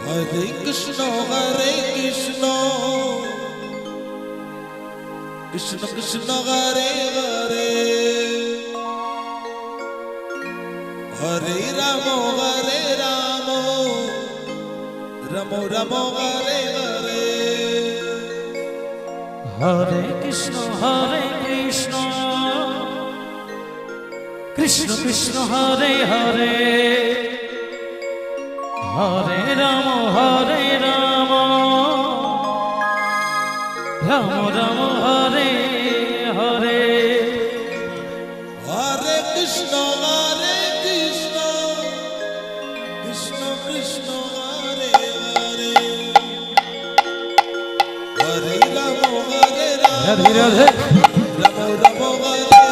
Hare Krishna Krishna Krishna Hare Hare Hare Ramo Ramo Ramo Hare Hare Hare Krishna Krishna Krishna Hare Hare Hare Rama Rama Rama Hare Hare Hare Krishna Krishna Krishna Hare Hare Hare Ramo Hare Hare Ramo Ramo Hare